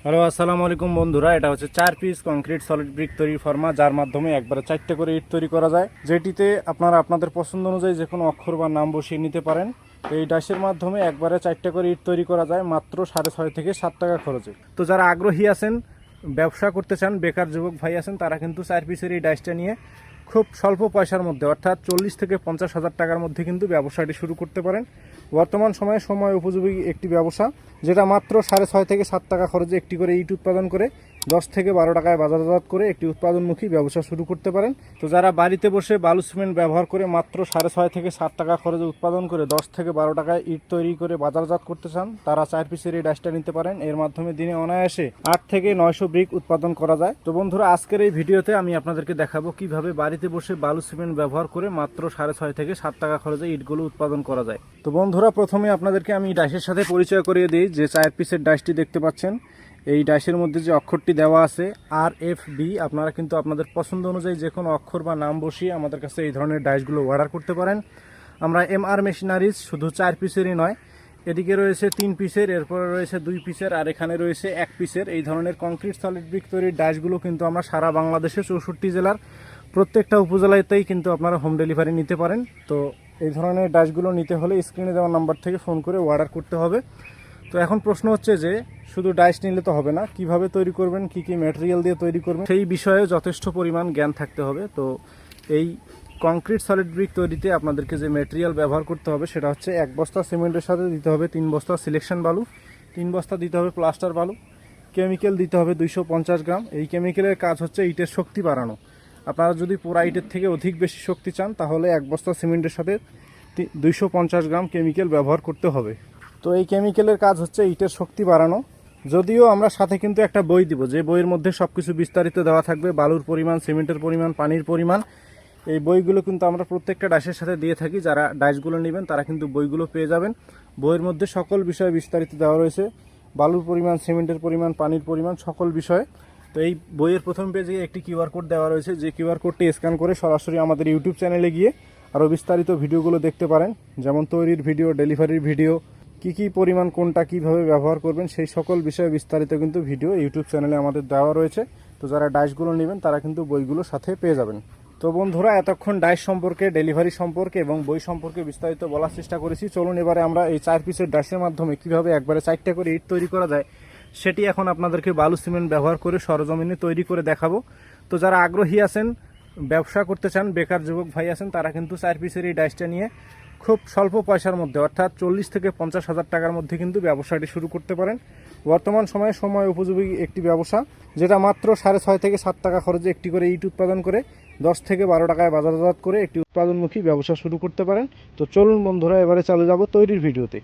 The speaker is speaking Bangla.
হ্যালো, আসসালামু আলাইকুম বন্ধুরা। এটা হচ্ছে 4 পিস কংক্রিট সলিড ব্রিক তৈরি ফর্মা, যার মাধ্যমে একবারে 4টে করে ইট তৈরি করা যায়, যেটিতে আপনারা আপনাদের পছন্দ অনুযায়ী যে কোনো অক্ষর বা নাম বসিয়ে নিতে পারেন। এই ডাইসের মাধ্যমে একবারে 4টে করে ইট তৈরি করা যায় মাত্র 6.5 থেকে 7 টাকা খরচে। তো যারা আগ্রহী আছেন, ব্যবসা করতে চান, বেকার যুবক ভাই আছেন, তারা কিন্তু 4 পিসের এই ডাইসটা নিয়ে খুব স্বল্প পয়সার মধ্যে অর্থাৎ 40 থেকে 50 হাজার টাকার মধ্যে কিন্তু ব্যবসাটি শুরু করতে পারেন। বর্তমান সময় উপযোগী একটি ব্যবসা, যেটা মাত্র 6.5 থেকে 7 টাকা খরচে একটি করে ইট উৎপাদন করে 10 থেকে 12 টাকায় বাজারজাত করে একটি উৎপাদনমুখী ব্যবসা শুরু করতে পারেন। তো যারা বাড়িতে বসে বালু সিমেন্ট ব্যবহার করে মাত্র 6.5 থেকে 7 টাকা খরচে উৎপাদন করে 10 থেকে 12 টাকায় ইট তৈরি করে বাজারজাত করতে চান, তারা 4 পিসের এই ডাইসটা নিতে পারেন। এর মাধ্যমে দিনে অনায়াসে 8 থেকে 900 ব্রিক উৎপাদন করা যায়। তো বন্ধুরা, আজকের এই ভিডিওতে আমি আপনাদেরকে দেখাবো কিভাবে বাড়িতে বসে বালু সিমেন্ট ব্যবহার করে মাত্র 6.5 থেকে 7 টাকা খরচে ইটগুলো উৎপাদন করা যায়। তো বন্ধুরা, প্রথমে আপনাদেরকে আমি ডাইসের সাথে পরিচয় করিয়ে দিই। যে 4 পিসের ডাইসটি দেখতে পাচ্ছেন, এই ডাইসের মধ্যে যে অক্ষরটি দেওয়া আছে RFB, আপনারা কিন্তু আপনাদের পছন্দ অনুযায়ী যে কোনো অক্ষর বা নাম বসিয়ে আমাদের কাছে এই ধরনের ডাইসগুলো অর্ডার করতে পারেন। আমরা MR মেশিনারিজ শুধু 4 পিসেরই নয়, এদিকে রয়েছে 3 পিসের, এরপরে রয়েছে 2 পিসের, আর এখানে রয়েছে 1 পিসের। এই ধরনের কংক্রিট সলিড ব্রিক তৈরির ডাইসগুলো কিন্তু আমরা সারা বাংলাদেশে 64 জেলার প্রত্যেকটা উপজেলাতেই কিন্তু আপনারা হোম ডেলিভারি নিতে পারেন। তো এই ধরনের ডাইসগুলো নিতে হলে স্ক্রিনে দেওয়া নাম্বার থেকে ফোন করে অর্ডার করতে হবে। তো এখন প্রশ্ন হচ্ছে যে শুধু ডাইস নিলে তো হবে না, কিভাবে তৈরি করবেন, কি কি ম্যাটেরিয়াল দিয়ে তৈরি করবেন, সেই বিষয়ে যথেষ্ট পরিমাণ জ্ঞান থাকতে হবে। তো এই কংক্রিট সলিড ব্রিক তৈরিতে আপনাদেরকে যে ম্যাটেরিয়াল ব্যবহার করতে হবে সেটা হচ্ছে 1 বস্তা সিমেন্টের সাথে দিতে হবে 3 বস্তা সিলেকশন বালু, 3 বস্তা দিতে হবে প্লাস্টার বালু, কেমিক্যাল দিতে হবে 250 গ্রাম। এই কেমিক্যালের কাজ হচ্ছে ইটের শক্তি বাড়ানো। আপনারা যদি পোড়া ইটের থেকে অধিক বেশি শক্তি চান, তাহলে 1 বস্তা সিমেন্টের সাথে 250 গ্রাম কেমিক্যাল ব্যবহার করতে হবে। তো এই কেমিক্যালের কাজ হচ্ছে ইটের শক্তি বাড়ানো। যদিও আমরা সাথে কিন্তু একটা বই দিব, যে বইয়ের মধ্যে সব কিছু বিস্তারিত দেওয়া থাকবে, বালুর পরিমাণ, সিমেন্টের পরিমাণ, পানির পরিমাণ। এই বইগুলো কিন্তু আমরা প্রত্যেকটা ডাইসের সাথে দিয়ে থাকি। যারা ডাইসগুলো নেবেন তারা কিন্তু বইগুলো পেয়ে যাবেন। বইয়ের মধ্যে সকল বিষয়ে বিস্তারিত দেওয়া রয়েছে, বালুর পরিমাণ, সিমেন্টের পরিমাণ, পানির পরিমাণ, সকল বিষয়ে। তো এই বইয়ের প্রথম পেজে একটি কিউআর কোড দেওয়া রয়েছে, যে কিউআর কোডটি স্ক্যান করে সরাসরি আমাদের ইউটিউব চ্যানেলে গিয়ে আরও বিস্তারিত ভিডিওগুলো দেখতে পারেন, যেমন তৈরির ভিডিও, ডেলিভারির ভিডিও, কি পরিমাণ কোনটা কিভাবে ব্যবহার করবেন, সেই সকল বিষয়ে বিস্তারিত কিন্তু ভিডিও ইউটিউব চ্যানেলে আমাদের দেওয়া রয়েছে। তো যারা ডাইসগুলো নেবেন তারা কিন্তু বইগুলো সাথে পেয়ে যাবেন। তো বন্ধুরা, এতক্ষণ ডাইস সম্পর্কে, ডেলিভারি সম্পর্কে এবং বই সম্পর্কে বিস্তারিত বলার চেষ্টা করেছি। চলুন এবারে আমরা এই 4 পিসের ডাইসের মাধ্যমে কিভাবে একবারে 4টা করে ইট তৈরি করা যায় সেটি এখন আপনাদেরকে বালু সিমেন্ট ব্যবহার করে সরজমিনে তৈরি করে দেখাবো। তো যারা আগ্রহী আছেন, ব্যবসা করতে চান, বেকার যুবক ভাই আছেন, তারা কিন্তু 4 পিসের এই ডাইসটা নিয়ে খুব স্বল্প পয়সার মধ্যে অর্থাৎ 40 থেকে 50 হাজার টাকার মধ্যে কিন্তু ব্যবসাটি শুরু করতে পারেন। বর্তমান সময় উপযোগী একটি ব্যবসা, যেটা মাত্র 6.5 থেকে 7 টাকা খরচে একটি করে ইট উৎপাদন করে 10 থেকে 12 টাকায় বাজারজাত করে একটি উৎপাদনমুখী ব্যবসা শুরু করতে পারেন। তো চলুন বন্ধুরা, এবারে চালু যাব তৈরির ভিডিওতে।